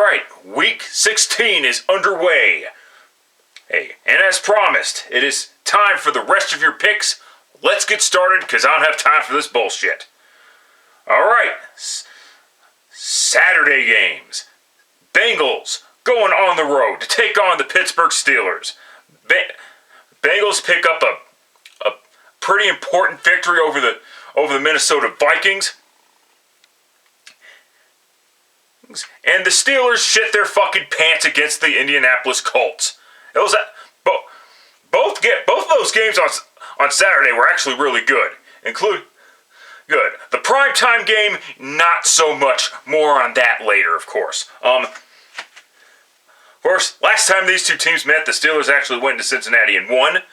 right, week 16 is underway. Hey, and as promised, it is time for the rest of your picks. Let's get started, because I don't have time for this bullshit. All right, Saturday games. Bengals going on the road to take on the Pittsburgh Steelers. Bengals pick up a pretty important victory over the Minnesota Vikings. And the Steelers shit their fucking pants against the Indianapolis Colts. Both of those games on Saturday were actually really good. Good. The primetime game, not so much. More on that later, of course. Of course, last time these two teams met, the Steelers actually went to Cincinnati and won.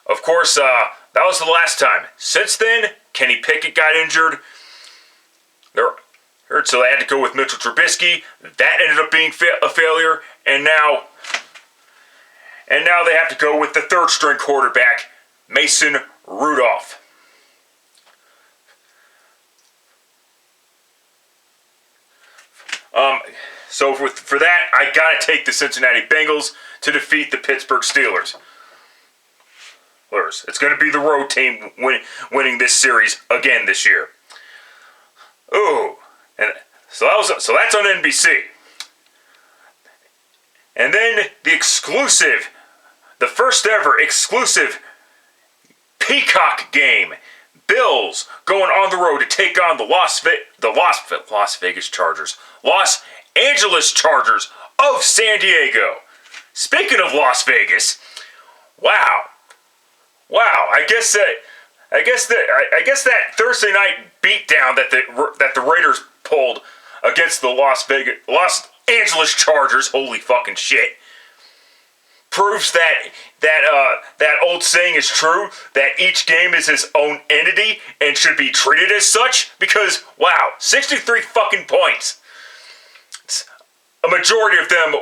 Of course, that was the last time. Since then, Kenny Pickett got injured. So they had to go with Mitchell Trubisky. That ended up being a failure. And now they have to go with the third-string quarterback, Mason Rudolph. So for that, I gotta take the Cincinnati Bengals to defeat the Pittsburgh Steelers. It's going to be the road team winning this series again this year. Ooh, and so that's on NBC. And then the first ever exclusive Peacock game. Bills going on the road to take on the Los Angeles Chargers of San Diego. Speaking of Las Vegas, wow. I guess that Thursday night beatdown that the Raiders pulled against the Los Angeles Chargers, holy fucking shit, proves that old saying is true, that each game is its own entity and should be treated as such, because, wow, 63 fucking points. A majority of them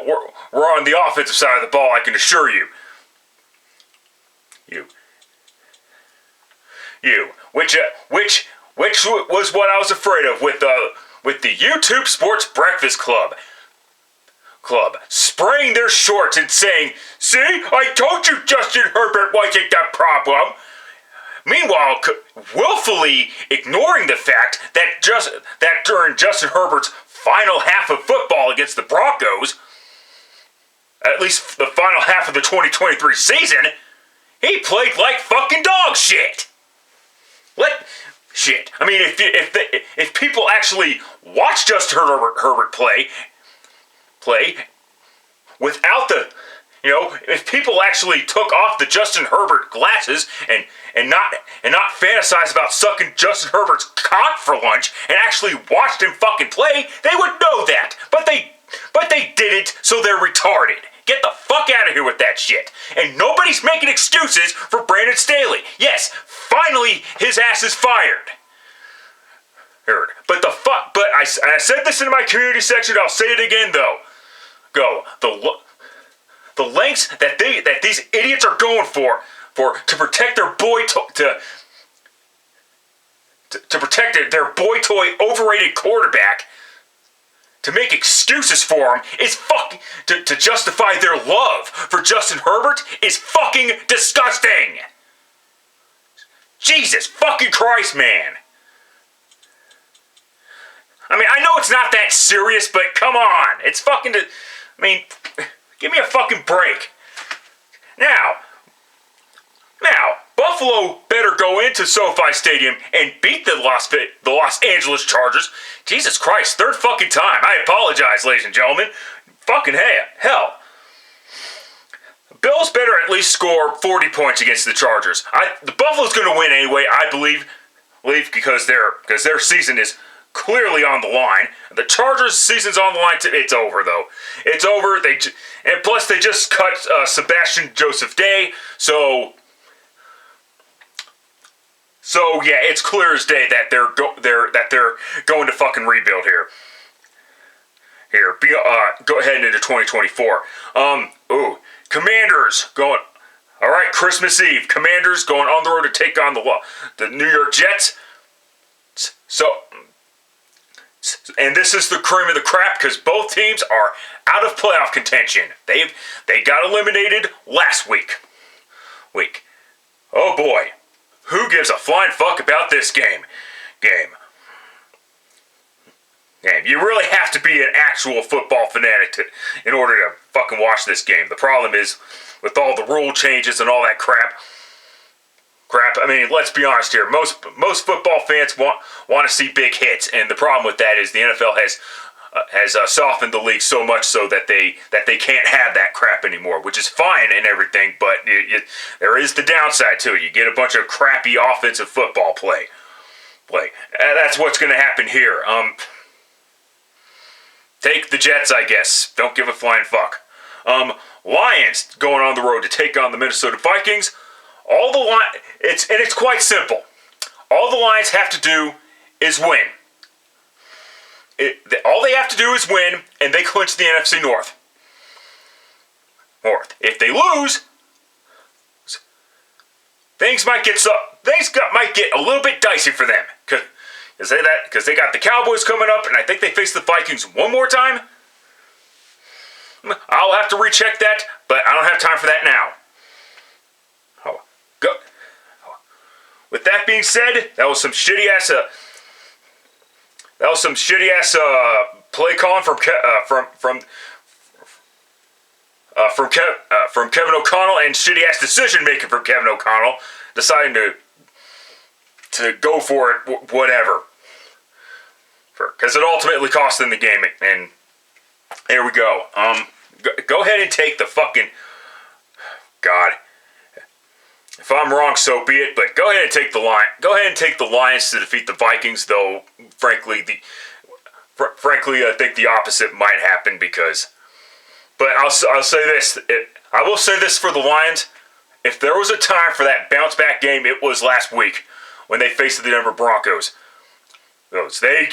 were on the offensive side of the ball, I can assure you. Which was what I was afraid of with the YouTube Sports Breakfast Club spraying their shorts and saying, "See, I told you Justin Herbert wasn't the problem." Meanwhile, willfully ignoring the fact that during Justin Herbert's final half of football against the Broncos, at least the final half of the 2023 season, he played like fucking dog shit. I mean, if people actually watch Justin Herbert play without if people actually took off the Justin Herbert glasses and not fantasize about sucking Justin Herbert's cock for lunch and actually watched him fucking play, they would know that. But they didn't, so they're retarded. Get the fuck out of here with that shit. And nobody's making excuses for Brandon Staley. Yes, finally his ass is fired. But I said this in my community section, I'll say it again though. The lengths that these idiots are going for to protect their boy to protect their boy toy overrated quarterback, to make excuses for him, is fucking to justify their love for Justin Herbert is fucking disgusting. Jesus fucking Christ, man. I mean, I know it's not that serious, but come on. It's fucking give me a fucking break. Now, Buffalo better go into SoFi Stadium and beat the Los Angeles Chargers. Jesus Christ, third fucking time. I apologize, ladies and gentlemen. Fucking hell. The Bills better at least score 40 points against the Chargers. The Buffalo's going to win anyway, I believe, because their season is clearly on the line. The Chargers' season's on the line. It's over, though. It's over. And plus, they just cut Sebastian Joseph Day, so yeah, it's clear as day that they're going to fucking rebuild here. Go ahead into 2024. Commanders going. All right, Christmas Eve. Commanders going on the road to take on the New York Jets. So And this is the cream of the crap because both teams are out of playoff contention. They got eliminated last week. Oh boy. Who gives a flying fuck about this game? You really have to be an actual football fanatic in order to fucking watch this game. The problem is, with all the rule changes and all that crap, I mean, let's be honest here. Most football fans want to see big hits, and the problem with that is the NFL has softened the league so much so that they can't have that crap anymore, which is fine and everything, but there is the downside to it. You get a bunch of crappy offensive football play. That's what's going to happen here. Take the Jets, I guess. Don't give a flying fuck. Lions going on the road to take on the Minnesota Vikings. It's quite simple. All the Lions have to do is win. All they have to do is win, and they clinch the NFC North. If they lose, things might get a little bit dicey for them. Because they got the Cowboys coming up, and I think they face the Vikings one more time. I'll have to recheck that, but I don't have time for that now. Go. With that being said, that was some shitty ass play calling from Kevin O'Connell, and shitty ass decision making from Kevin O'Connell, deciding to go for it, whatever. Because it ultimately cost them the game, and there we go. Go ahead and take the fucking... God. If I'm wrong, so be it, but go ahead and take the Lions to defeat the Vikings, though, frankly, I think the opposite might happen, because... But I'll say this. I will say this for the Lions. If there was a time for that bounce-back game, it was last week, when they faced the Denver Broncos. They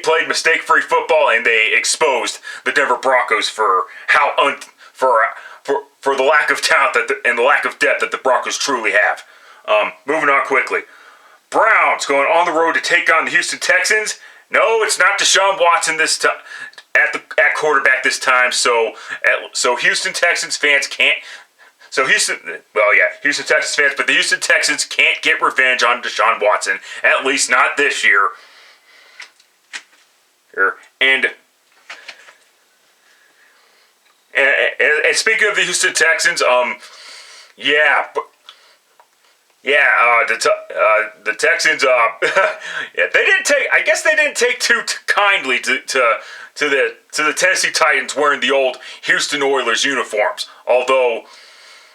played mistake-free football, and they exposed the Denver Broncos for the lack of talent and the lack of depth that the Broncos truly have. Moving on quickly. Browns going on the road to take on the Houston Texans. No, it's not Deshaun Watson this time at quarterback this time. So Houston Texans fans can't. Houston Texans fans, but the Houston Texans can't get revenge on Deshaun Watson, at least not this year. And speaking of the Houston Texans, the Texans, they didn't take too kindly to the Tennessee Titans wearing the old Houston Oilers uniforms, although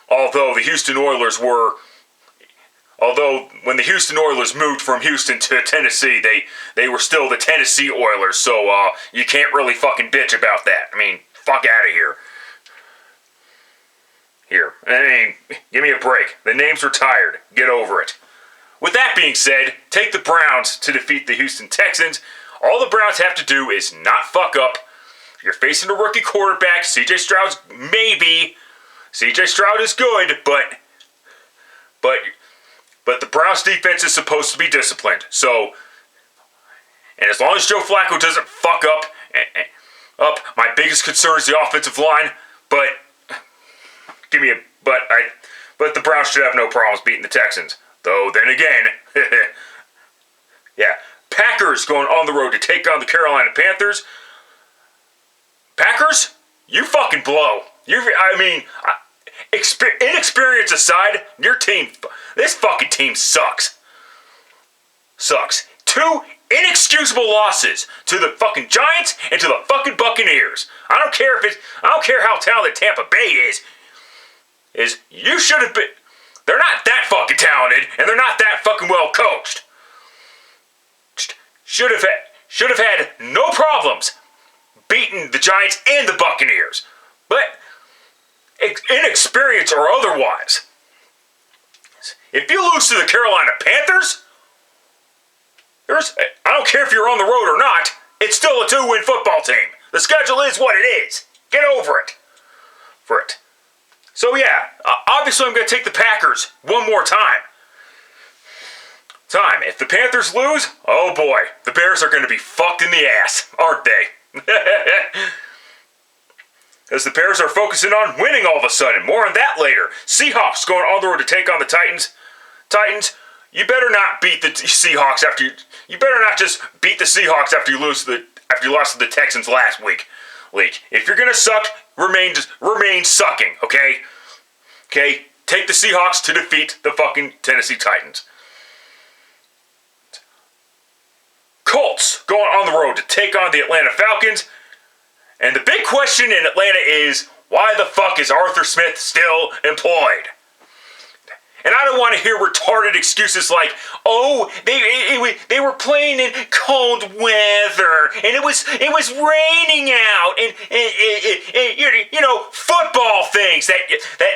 the Houston Oilers when the Houston Oilers moved from Houston to Tennessee, they were still the Tennessee Oilers, so you can't really fucking bitch about that. I mean, fuck out of here. Give me a break. The name's retired. Get over it. With that being said, take the Browns to defeat the Houston Texans. All the Browns have to do is not fuck up. You're facing a rookie quarterback. C.J. Stroud's maybe... C.J. Stroud is good, but the Browns defense is supposed to be disciplined. So, and as long as Joe Flacco doesn't fuck up, my biggest concern is the offensive line. But the Browns should have no problems beating the Texans. Though then again, yeah, Packers going on the road to take on the Carolina Panthers. Packers, you fucking blow. Inexperience aside, this fucking team sucks. Two inexcusable losses to the fucking Giants and to the fucking Buccaneers. I don't care how talented Tampa Bay is you should have been. They're not that fucking talented, and they're not that fucking well coached. Should have had no problems beating the Giants and the Buccaneers. But inexperience or otherwise, if you lose to the Carolina Panthers, I don't care if you're on the road or not, it's still a 2-win football team. The schedule is what it is. Get over it. So yeah, obviously I'm going to take the Packers one more time. time. If the Panthers lose, oh boy, the Bears are going to be fucked in the ass, aren't they? As the Bears are focusing on winning all of a sudden. More on that later. Seahawks going on the road to take on the Titans. Titans, you better not beat the Seahawks after you better not just beat the Seahawks after you lost to the Texans last week. If you're gonna suck, remain sucking, okay? Okay? Take the Seahawks to defeat the fucking Tennessee Titans. Colts going on the road to take on the Atlanta Falcons. And the big question in Atlanta is, why the fuck is Arthur Smith still employed? And I don't want to hear retarded excuses like, oh, they were playing in cold weather, and it was raining out, and you know, football things that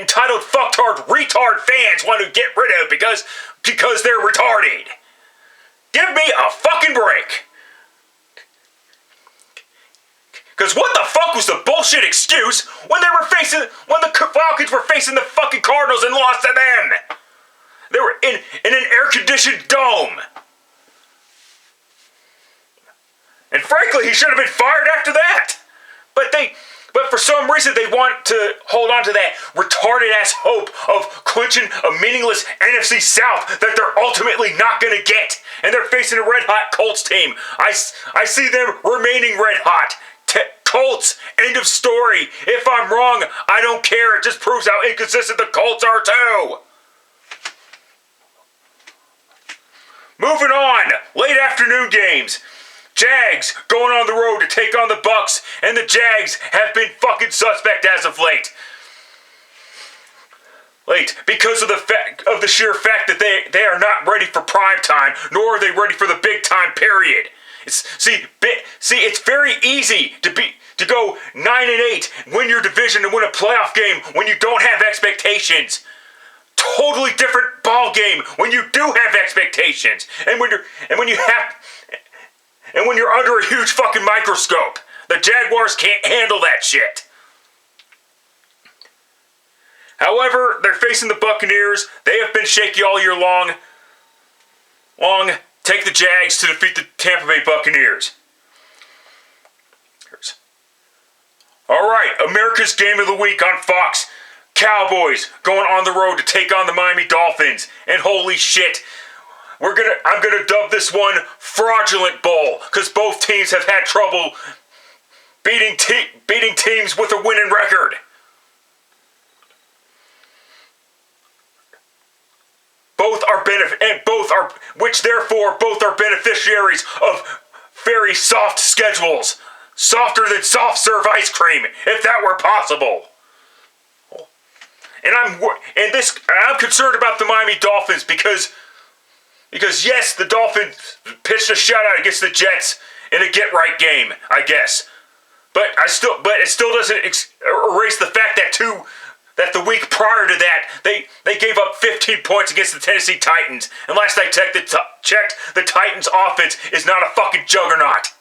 entitled fucktard retard fans want to get rid of because they're retarded. Give me a fucking break. Because what the fuck was the bullshit excuse when the Falcons were facing the fucking Cardinals and lost to them? They were in an air-conditioned dome. And frankly, he should have been fired after that. But for some reason, they want to hold on to that retarded-ass hope of clinching a meaningless NFC South that they're ultimately not going to get. And they're facing a red-hot Colts team. I see them remaining red-hot. Colts, end of story. If I'm wrong, I don't care. It just proves how inconsistent the Colts are too. Moving on, late afternoon games. Jags going on the road to take on the Bucks, and the Jags have been fucking suspect as of late. Because of the sheer fact that they are not ready for prime time, nor are they ready for the big time period. It's very easy to go 9-8, win your division, and win a playoff game when you don't have expectations. Totally different ball game when you do have expectations, and when you're under a huge fucking microscope. The Jaguars can't handle that shit. However, they're facing the Buccaneers. They have been shaky all year long. Take the Jags to defeat the Tampa Bay Buccaneers. Alright, America's Game of the Week on Fox. Cowboys going on the road to take on the Miami Dolphins. And holy shit, I'm gonna dub this one Fraudulent Bowl, because both teams have had trouble beating teams with a winning record. Both are beneficiaries of very soft schedules. Softer than soft serve ice cream, if that were possible. And I'm concerned about the Miami Dolphins because yes, the Dolphins pitched a shutout against the Jets in a get-right game, I guess. But it still doesn't erase the fact that the week prior to that, they gave up 15 points against the Tennessee Titans. And last I checked, the Titans' offense is not a fucking juggernaut.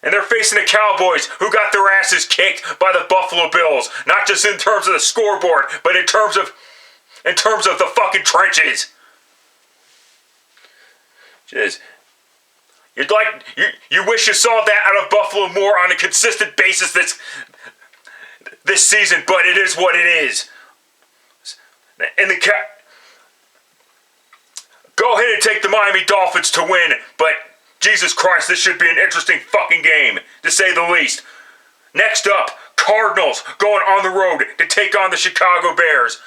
And they're facing the Cowboys, who got their asses kicked by the Buffalo Bills. Not just in terms of the scoreboard, but in terms of the fucking trenches. Jeez. You wish you saw that out of Buffalo more on a consistent basis this season, but it is what it is. And go ahead and take the Miami Dolphins to win, but Jesus Christ, this should be an interesting fucking game, to say the least. Next up, Cardinals going on the road to take on the Chicago Bears.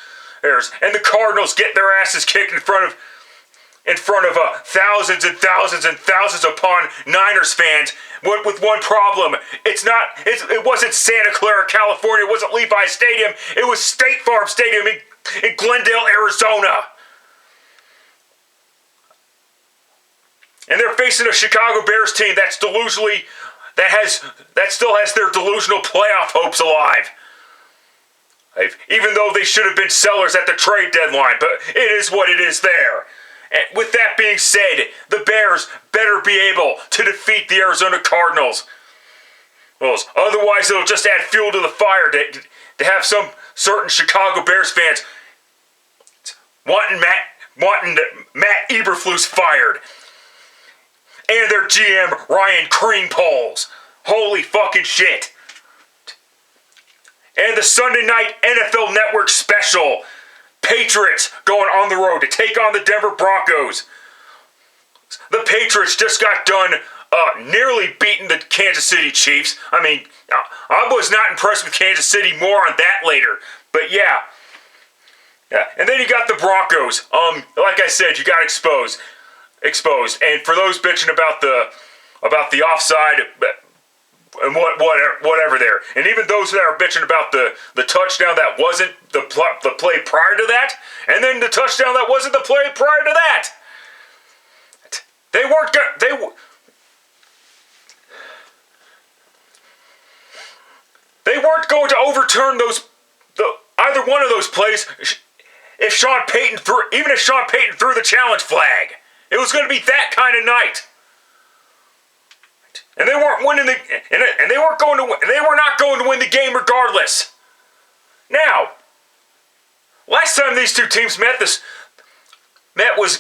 And the Cardinals get their asses kicked in front of thousands and thousands and thousands upon Niners fans with one problem. It wasn't Santa Clara, California. It wasn't Levi Stadium. It was State Farm Stadium in Glendale, Arizona. And they're facing a Chicago Bears team that still has their delusional playoff hopes alive. Even though they should have been sellers at the trade deadline, but it is what it is there. And with that being said, the Bears better be able to defeat the Arizona Cardinals. Well, otherwise, it'll just add fuel to the fire to have some certain Chicago Bears fans wanting wanting Matt Eberflus fired. And their GM, Ryan Creampoles. Holy fucking shit. And the Sunday night NFL Network special. Patriots going on the road to take on the Denver Broncos. The Patriots just got done nearly beating the Kansas City Chiefs. I mean, I was not impressed with Kansas City. More on that later. But yeah. And then you got the Broncos. Like I said, you got exposed. And for those bitching about the offside and whatever there, and even those that are bitching about the touchdown that wasn't the play prior to that, and then the touchdown that wasn't the play prior to that, they weren't going to overturn either one of those plays. If Sean Payton threw the challenge flag, it was going to be that kind of night. And they weren't winning and they weren't going to win. They were not going to win the game regardless. Now, last time these two teams met was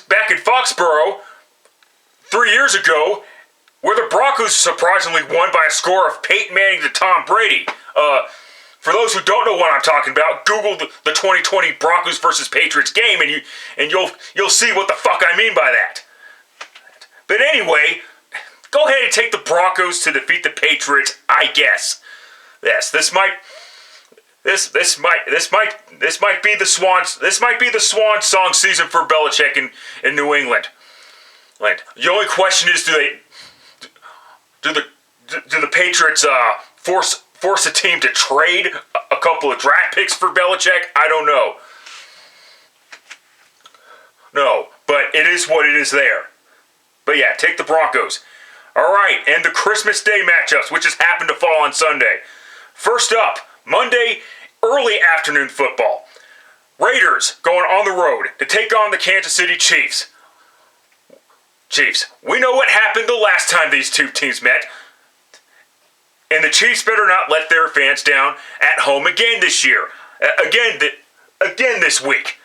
back in Foxborough 3 years ago, where the Broncos surprisingly won by a score of Peyton Manning to Tom Brady. For those who don't know what I'm talking about, Google the 2020 Broncos versus Patriots game, and you'll see what the fuck I mean by that. But anyway, go ahead and take the Broncos to defeat the Patriots, I guess. Yes, this might be the swan song season for Belichick in New England. The only question is, do the Patriots force a team to trade a couple of draft picks for Belichick? I don't know. No, but it is what it is there. But yeah, take the Broncos. Alright, and the Christmas Day matchups, which just happened to fall on Sunday. First up, Monday, early afternoon football. Raiders going on the road to take on the Kansas City Chiefs. We know what happened the last time these two teams met. And the Chiefs better not let their fans down at home again this year. Again this week.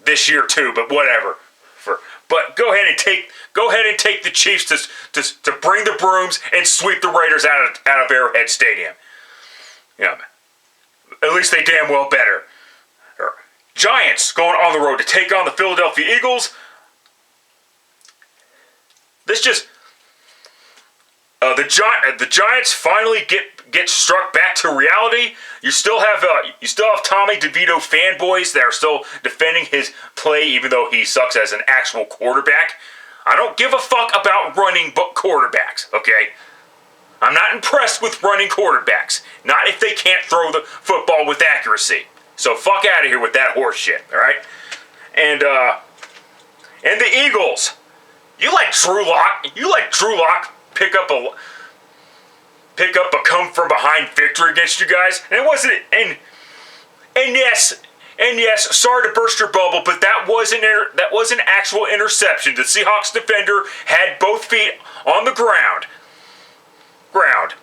This year too, but whatever. But go ahead and take the Chiefs to bring the brooms and sweep the Raiders out of Arrowhead Stadium. Yeah, at least they damn well better. Giants going on the road to take on the Philadelphia Eagles. The Giants finally get struck back to reality. You still have Tommy DeVito fanboys that are still defending his play, even though he sucks as an actual quarterback. I don't give a fuck about running quarterbacks. Okay, I'm not impressed with running quarterbacks. Not if they can't throw the football with accuracy. So fuck out of here with that horse shit. All right, and the Eagles. You let Drew Lock pick up a come from behind victory against you guys, and it wasn't. And yes, sorry to burst your bubble, but that was an actual interception. The Seahawks defender had both feet on the ground.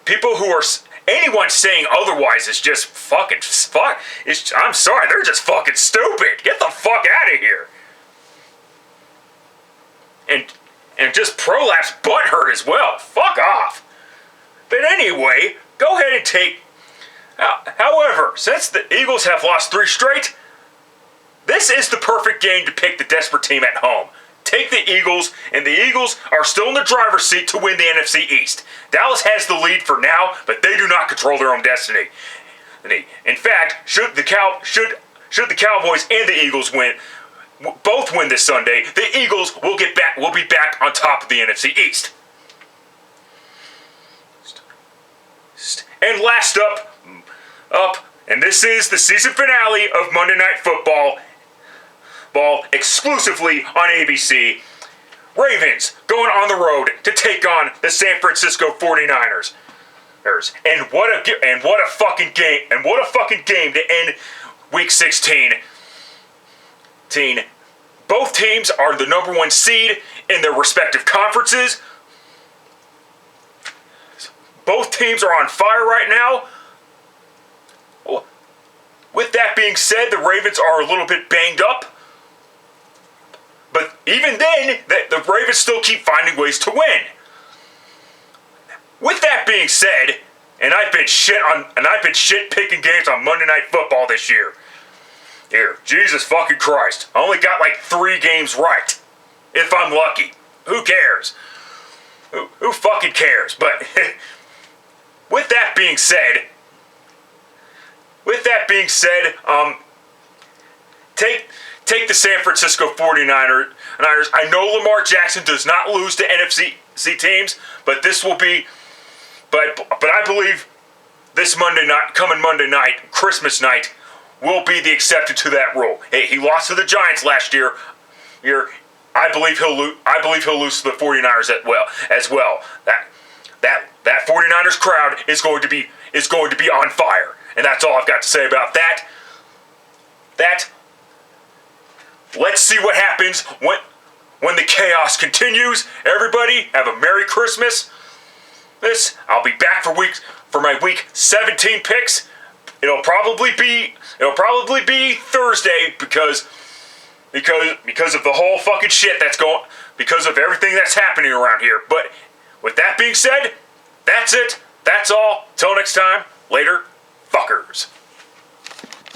People who are anyone saying otherwise is just fucking fuck. I'm sorry, they're just fucking stupid. Get the fuck out of here. And just prolapse butthurt as well. Fuck off. But anyway, go ahead and take... However, since the Eagles have lost 3 straight, this is the perfect game to pick the desperate team at home. Take the Eagles, and the Eagles are still in the driver's seat to win the NFC East. Dallas has the lead for now, but they do not control their own destiny. In fact, should the Cowboys and the Eagles both win this Sunday, the Eagles will be back on top of the NFC East. And last up, and this is the season finale of Monday Night Football, exclusively on ABC. Ravens going on the road to take on the San Francisco 49ers. And what a fucking game to end Week 16. Both teams are the number 1 seed in their respective conferences. Both teams are on fire right now. With that being said, the Ravens are a little bit banged up. even then, the Ravens still keep finding ways to win. With that being said, and I've been shit picking games on Monday Night Football this year. Here, Jesus fucking Christ. I only got like 3 games right. If I'm lucky. Who cares? Who fucking cares? But with that being said, take the San Francisco 49ers. I know Lamar Jackson does not lose to NFC teams, but this will be. But I believe this coming Monday night, Christmas night, will be the exception to that rule. Hey, he lost to the Giants last year. I believe he'll lose to the 49ers as well. That 49ers crowd is going to be on fire. And that's all I've got to say about that. Let's see what happens when the chaos continues. Everybody, have a Merry Christmas. I'll be back for my week 17 picks. It'll probably be Thursday because of the whole fucking shit because of everything that's happening around here. But with that being said, that's it. That's all. Till next time. Later, fuckers.